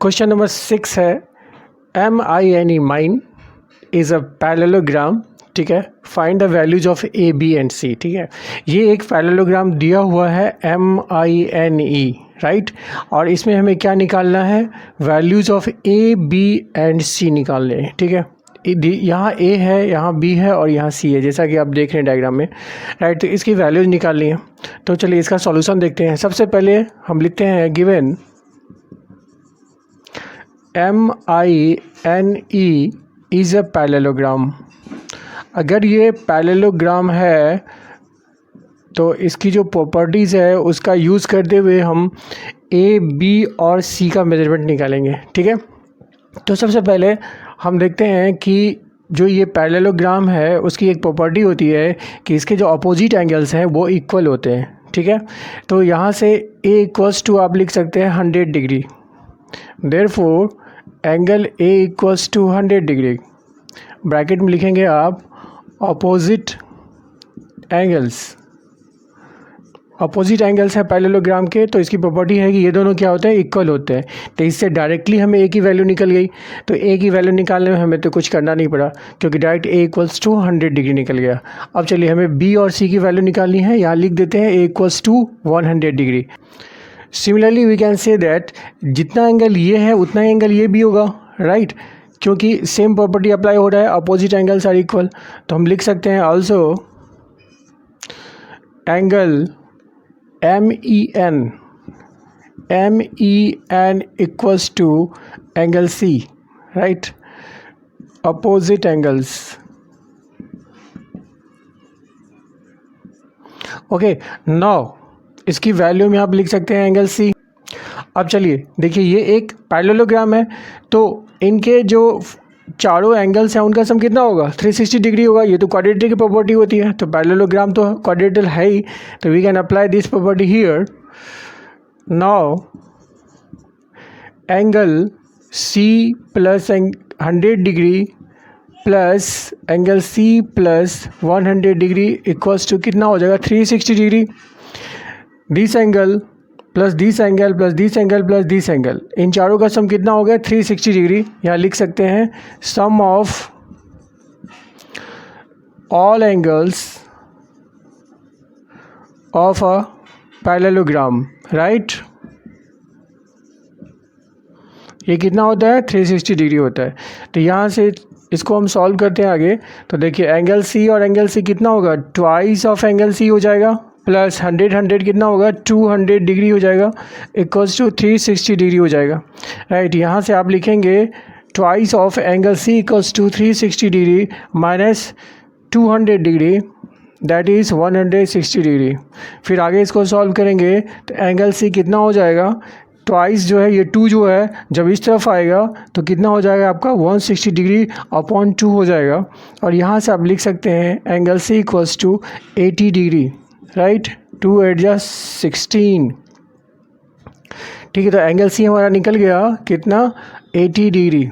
Question number 6 है MINE mine is a parallelogram. ठीक है, find the values of A, B and C। ठीक है, ये एक पैरेललोग्राम दिया हुआ है MINE, राइट। और इसमें हमें क्या निकालना है, values of A, B and C निकालने हैं। ठीक है, यहाँ A है, यहाँ B है और यहाँ C है, जैसा कि आप देख रहे हैं डायग्राम में, राइट। तो इसकी वैल्यूज निकालनी है। तो चलिए इसका सॉल्यूशन देखते हैं। सबसे पहले हम लिखते हैं given MINE is a parallelogram. अगर ये पैरेललोग्राम है तो इसकी जो प्रॉपर्टीज़ है उसका यूज़ करते हुए हम A, B और C का मेजरमेंट निकालेंगे। ठीक है, तो सबसे पहले हम देखते हैं कि जो ये पैरेललोग्राम है उसकी एक प्रॉपर्टी होती है कि इसके जो अपोजिट एंगल्स हैं वो इक्वल होते हैं। ठीक है, तो यहाँ से A इक्वल्स टू आप लिख सकते हैं 100 degree. Therefore angle A equals to 100 degree. Bracket में लिखेंगे आप अपोजिट एंगल्स है पैरेललोग्राम के, तो इसकी प्रॉपर्टी है कि ये दोनों क्या होते हैं, इक्वल होते हैं। तो इससे डायरेक्टली हमें A की वैल्यू निकल गई। तो A की वैल्यू निकालने में हमें तो कुछ करना नहीं पड़ा क्योंकि direct A equals to 100 degree निकल गया। अब चलिए हमें B और C की वैल्यू निकालनी है। यहाँ लिख देते हैं A equals to 100 degree. Similarly we can say that जितना एंगल ये है उतना एंगल ये भी होगा, राइट, क्योंकि सेम प्रॉपर्टी अप्लाई हो रहा है, अपोजिट एंगल्स आर इक्वल। तो हम लिख सकते हैं also angle MEN equals to angle C, right, opposite angles. Okay, now इसकी वैल्यू में आप लिख सकते हैं एंगल C। अब चलिए देखिए, ये एक पैरेललोग्राम है तो इनके जो चारों एंगल्स हैं उनका सम कितना होगा, 360 डिग्री होगा। ये तो क्वाड्रेटर की प्रॉपर्टी होती है, तो पैरेललोग्राम तो क्वाड्रेटर है ही, तो we can apply this property here. Now angle C plus 100 degree plus angle C plus 100 degree equals to कितना हो जाएगा, 360 degree. This angle plus this angle plus this angle plus this angle, इन चारों का सम कितना हो गया, 360 डिग्री। यहाँ लिख सकते हैं sum of all angles of a parallelogram, right. ये कितना होता है, 360 डिग्री होता है। तो यहाँ से इसको हम सॉल्व करते हैं आगे। तो देखिए एंगल C और एंगल C कितना होगा, ट्वाइस ऑफ एंगल C हो जाएगा, प्लस 100 कितना होगा, 200 डिग्री हो जाएगा, इक्वल्स टू 360 डिग्री हो जाएगा, राइट। यहाँ से आप लिखेंगे twice of angle C equals to 360 degree minus 200 degree, that is 160 degree. फिर आगे इसको सॉल्व करेंगे तो एंगल C कितना हो जाएगा, ट्वाइस जो है ये 2 जो है जब इस तरफ आएगा तो कितना हो जाएगा आपका 160 डिग्री अपॉन 2 हो जाएगा। और यहाँ से आप लिख सकते हैं angle C equals to 80 degree, right, 2 8 जा 16। ठीक है, तो एंगल C हमारा निकल गया कितना, 80 डिग्री।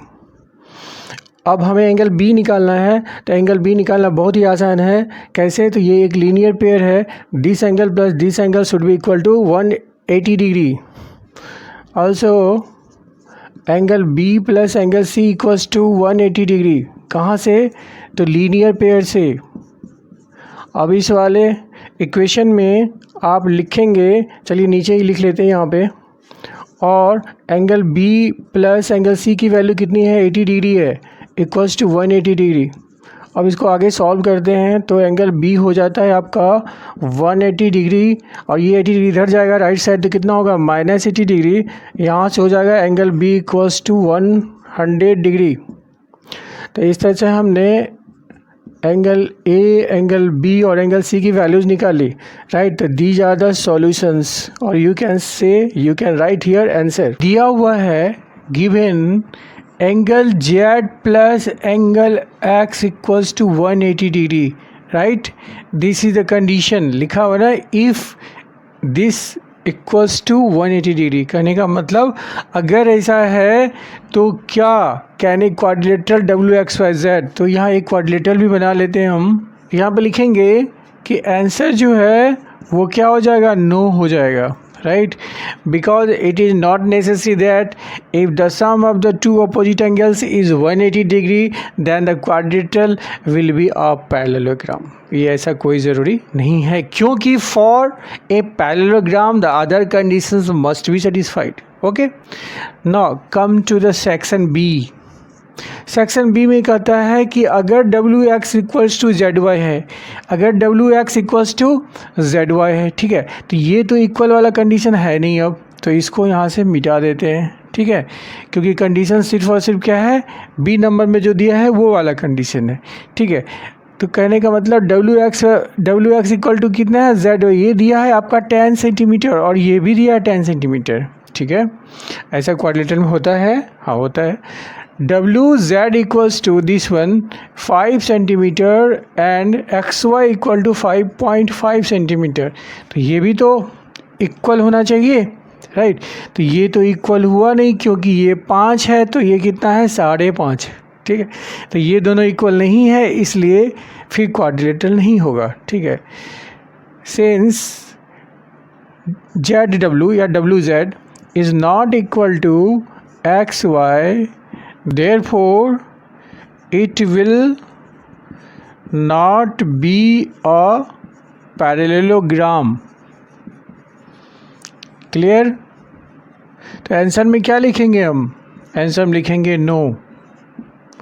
अब हमें एंगल B निकालना है। तो एंगल B निकालना बहुत ही आसान है। कैसे, तो ये एक लीनियर पेयर है, this angle plus this angle should be equal to 180 degree. Also angle B plus angle C equals to 180 degree. कहाँ से, तो लीनियर पेयर से। अब इस वाले इक्वेशन में आप लिखेंगे, चलिए नीचे ही लिख लेते हैं यहाँ पे, और angle B plus angle C की वैल्यू कितनी है, 80 डिग्री है, इक्वल्स टू 180 डिग्री। अब इसको आगे सॉल्व करते हैं तो एंगल B हो जाता है आपका 180 डिग्री, और ये 80 डिग्री इधर जाएगा राइट साइड, तो कितना होगा, माइनस 80 डिग्री। यहाँ से हो जाएगा angle B equals to 100 degree. तो इस तरह से हमने एंगल A, एंगल B और एंगल C की वैल्यूज़ निकाली, right. These are the solutions, और you can write here answer. दिया हुआ है given angle Z plus angle X equals to 180 degree, right. This is the condition, लिखा हुआ ना, if this equals to 180 degree. कहने का मतलब अगर ऐसा है तो क्या, कैन क्वाड्रिलेटरल WXYZ। तो यहाँ एक क्वाड्रिलेटरल भी बना लेते हैं हम। यहाँ पे लिखेंगे कि आंसर जो है वो क्या हो जाएगा, नो हो जाएगा, right? Because it is not necessary that if the sum of the two opposite angles is 180 degree then the quadrilateral will be a parallelogram. ये ऐसा कोई ज़रूरी नहीं है, क्योंकि for a parallelogram the other conditions must be satisfied. Okay, now come to the section B. Section B में कहता है कि अगर W X equals to Z Y है, अगर W X equals to Z Y है, ठीक है, तो ये तो इक्वल वाला कंडीशन है नहीं, अब तो इसको यहाँ से मिटा देते हैं, ठीक है, क्योंकि कंडीशन सिर्फ और सिर्फ क्या है, बी नंबर में जो दिया है वो वाला कंडीशन है, ठीक है। तो कहने का मतलब डब्ल्यू एक्स इक्वल टू कितना है, जेड वाई, ये दिया है आपका 10 सेंटीमीटर और ये भी दिया है 10 सेंटीमीटर, ठीक है। ऐसा क्वाड्रिलेटरल में होता है, हाँ होता है। W Z equals to this one 5 centimetre and X Y equal to 5.5 centimetre, तो ये भी तो इक्वल होना चाहिए, राइट। तो ये तो इक्वल हुआ नहीं, क्योंकि ये 5 है तो ये कितना है, 5.5, ठीक है। तो ये दोनों इक्वल नहीं है, इसलिए फिर क्वाड्रिलेटरल नहीं होगा, ठीक है। सिंस जेड डब्ल्यू या W Z is not equal to X Y, therefore it will not be a parallelogram. Clear. तो आंसर में क्या लिखेंगे हम, आंसर में लिखेंगे नो।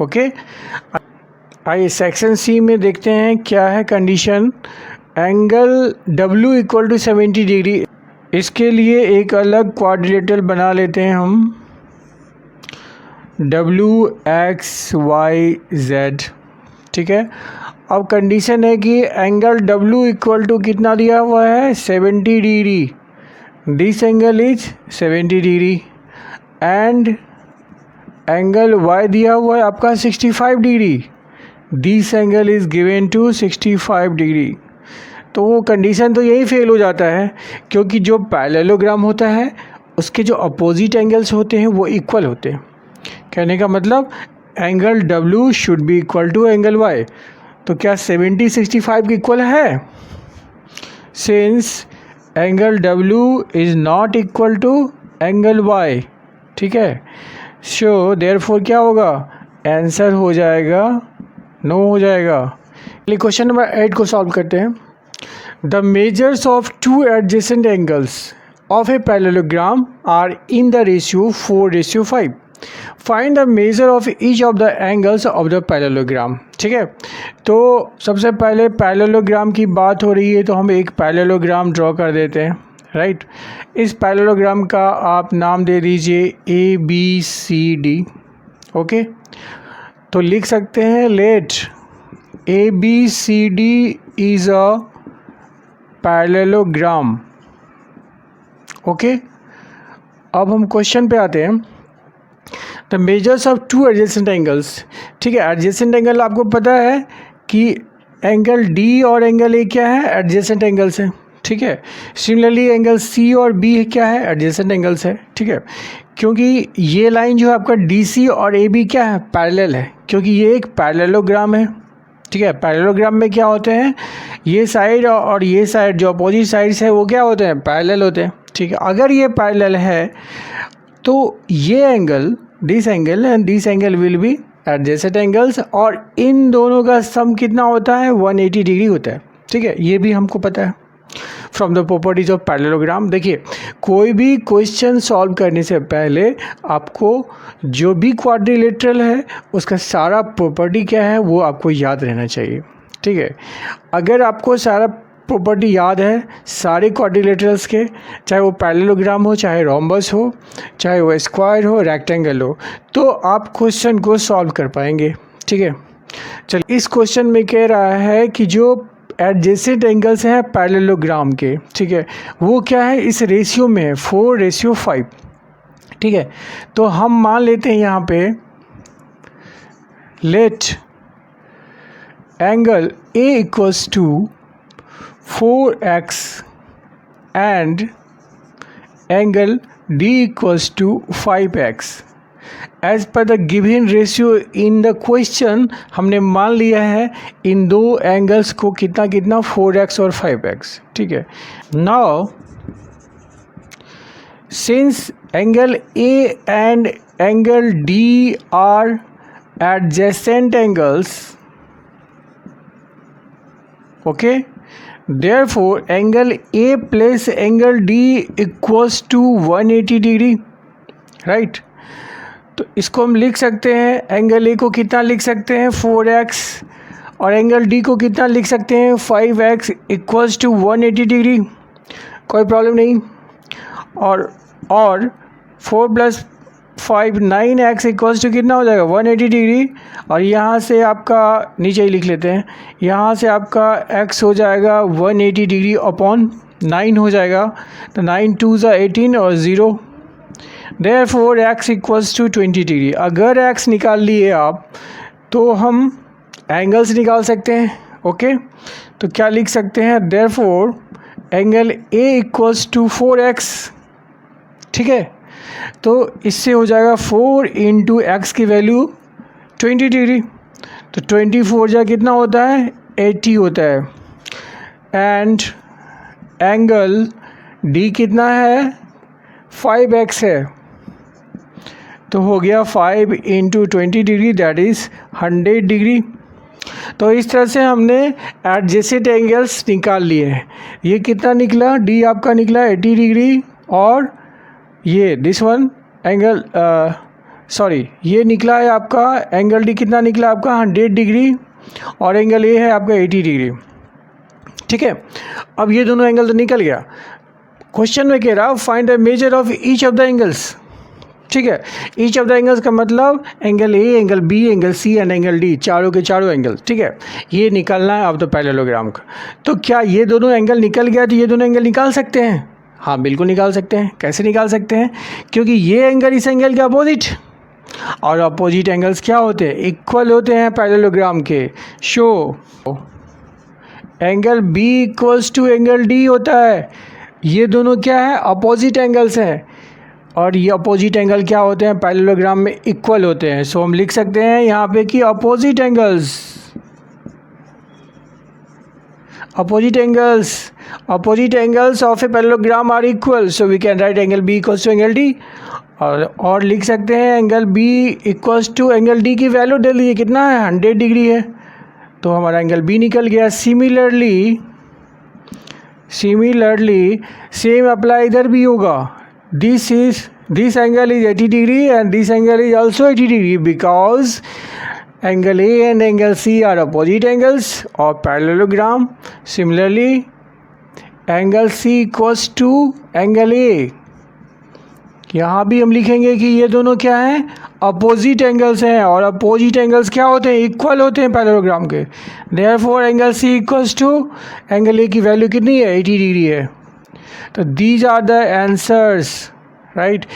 ओके, आइए सेक्शन सी में देखते हैं क्या है condition. Angle W equal to 70 degree, इसके लिए एक अलग क्वाड्रिलेटरल बना लेते हैं हम, डब्ल्यू एक्स वाई जेड, ठीक है। अब कंडीशन है कि एंगल डब्ल्यू इक्वल टू कितना दिया हुआ है, 70 degree, this angle is 70 degree and angle Y दिया हुआ है आपका 65 degree, this angle is given to 65 degree. तो वो कंडीशन तो यही फेल हो जाता है, क्योंकि जो पैरेललोग्राम होता है उसके जो अपोजिट एंगल्स होते हैं वो इक्वल होते हैं। कहने का मतलब angle W should be equal to angle Y। तो क्या 70 65 के इक्वल है? Since angle W is not equal to angle Y, ठीक है, सो देयरफॉर क्या होगा, आंसर हो जाएगा नो हो जाएगा। चलिए क्वेश्चन नंबर 8 को सॉल्व करते हैं। The measures of two adjacent angles of a parallelogram are in the ratio 4:5। Find the measure of each of the angles of the parallelogram. ठीक है, तो सबसे पहले पैरेललोग्राम की बात हो रही है, तो हम एक पैरेललोग्राम ड्रॉ कर देते हैं, राइट। इस पैरेललोग्राम का आप नाम दे दीजिए ABCD। ओके, तो लिख सकते हैं let ABCD is a parallelogram. Okay, अब हम क्वेश्चन पे आते हैं। The measures of two adjacent angles. ठीक है, एडजेसेंट एंगल आपको पता है कि एंगल D और एंगल A क्या है, एडजेसेंट एंगल्स हैं। ठीक है, सिमिलरली एंगल C और B क्या है, एडजेसेंट एंगल्स है। ठीक है, क्योंकि ये लाइन जो है आपका DC और AB क्या है, पैरेलल है, क्योंकि ये एक पैरेललोग्राम है। ठीक है, पैरेललोग्राम में क्या होते हैं, ये साइड और ये साइड जो अपोजिट साइड्स है वो क्या होते हैं, पैरेलल होते हैं। ठीक है, अगर ये पैरेलल है तो ये angle this angle and this angle will be adjacent angles, और इन दोनों का सम कितना होता है, 180 डिग्री होता है। ठीक है, ये भी हमको पता है from the properties of parallelogram. देखिए, कोई भी क्वेश्चन सॉल्व करने से पहले आपको जो भी क्वाड्रिलेटरल है उसका सारा प्रॉपर्टी क्या है वो आपको याद रहना चाहिए। ठीक है, अगर आपको सारा प्रॉपर्टी याद है सारे क्वाड्रिलेटरल्स के, चाहे वो पैरेललोग्राम हो, चाहे रोम्बस हो, चाहे वो स्क्वायर हो, रेक्टेंगल हो, तो आप क्वेश्चन को सॉल्व कर पाएंगे। ठीक है, चलिए इस क्वेश्चन में कह रहा है कि जो एडजेसेंट एंगल्स हैं पैरेललोग्राम के, ठीक है, वो क्या है, इस रेशियो में है 4:5। ठीक है, तो हम मान लेते हैं यहाँ पे लेट angle A equals to 4x and angle D equals to 5x। As per the given ratio in the question, हमने मान लिया है इन दो एंगल्स को कितना कितना 4x और 5x। ठीक है, now since angle A and angle D are adjacent angles, okay, therefore angle A plus angle D equals to 180 degree, right. तो इसको हम लिख सकते हैं, एंगल ए को कितना लिख सकते हैं 4x, और एंगल डी को कितना लिख सकते हैं 5x इक्वल्स टू 180 डिग्री, कोई प्रॉब्लम नहीं। और 4 + 5 9x इक्वल्स टू कितना हो जाएगा 180 डिग्री, और यहाँ से आपका नीचे ही लिख लेते हैं, यहाँ से आपका x हो जाएगा 180 डिग्री अपॉन 9 हो जाएगा, तो 9 2 = 18 और 0, therefore x equals to 20 degree. अगर x निकाल लिए आप तो हम एंगल्स निकाल सकते हैं, ओके। तो क्या लिख सकते हैं, therefore angle A equals to 4x, ठीक है। तो इससे हो जाएगा 4 × x की वैल्यू 20 डिग्री, तो 24 जा कितना होता है 80 होता है, एंड एंगल D कितना है 5x है, तो हो गया 5 × 20 डिग्री, दैट इज़ 100 डिग्री। तो इस तरह से हमने एडजेसेंट एंगल्स निकाल लिए हैं। ये कितना निकला, डी आपका निकला 80 डिग्री, और ये दिस वन एंगल ये निकला है आपका एंगल डी कितना निकला आपका 100 डिग्री, और एंगल ए है आपका 80 डिग्री, ठीक है। अब ये दोनों एंगल तो निकल गया। क्वेश्चन में कह रहा find the measure of each of the angles, ठीक है। ईच ऑफ द एंगल्स का मतलब angle A, angle B, angle C and angle D, चारों के चारों एंगल, ठीक है। ये निकालना है ऑफ द पैरेललोग्राम का। तो क्या ये दोनों एंगल निकल गया तो ये दोनों एंगल निकाल सकते हैं? हाँ बिल्कुल निकाल सकते हैं। कैसे निकाल सकते हैं? क्योंकि ये एंगल इस एंगल के अपोजिट, और अपोजिट एंगल्स क्या होते हैं, इक्वल होते हैं पैरेललोग्राम के। So angle B equals to angle D होता है। ये दोनों क्या है, अपोजिट एंगल्स हैं, और ये अपोजिट एंगल क्या होते हैं, पैरेललोग्राम में इक्वल होते हैं। सो हम लिख सकते हैं यहाँ पे कि opposite angles of a parallelogram are equal, so we can write angle B equals to angle D, और लिख सकते हैं angle B equals to angle D की वैल्यू दे लीजिए कितना है 100 डिग्री है, तो हमारा एंगल बी निकल गया। सिमिलरली सेम अप्लाई इधर भी होगा। This angle is 80 degree and this angle is also 80 degree because angle A and angle C are opposite angles of parallelogram. Similarly, angle C equals to angle A. यहाँ भी हम लिखेंगे कि ये दोनों क्या हैं, अपोजिट एंगल्स हैं, और अपोजिट एंगल्स क्या होते हैं, इक्वल होते हैं पैरेललोग्राम के। Therefore angle C equals to angle A की वैल्यू कितनी है 80 डिग्री है। तो these are the answers, right.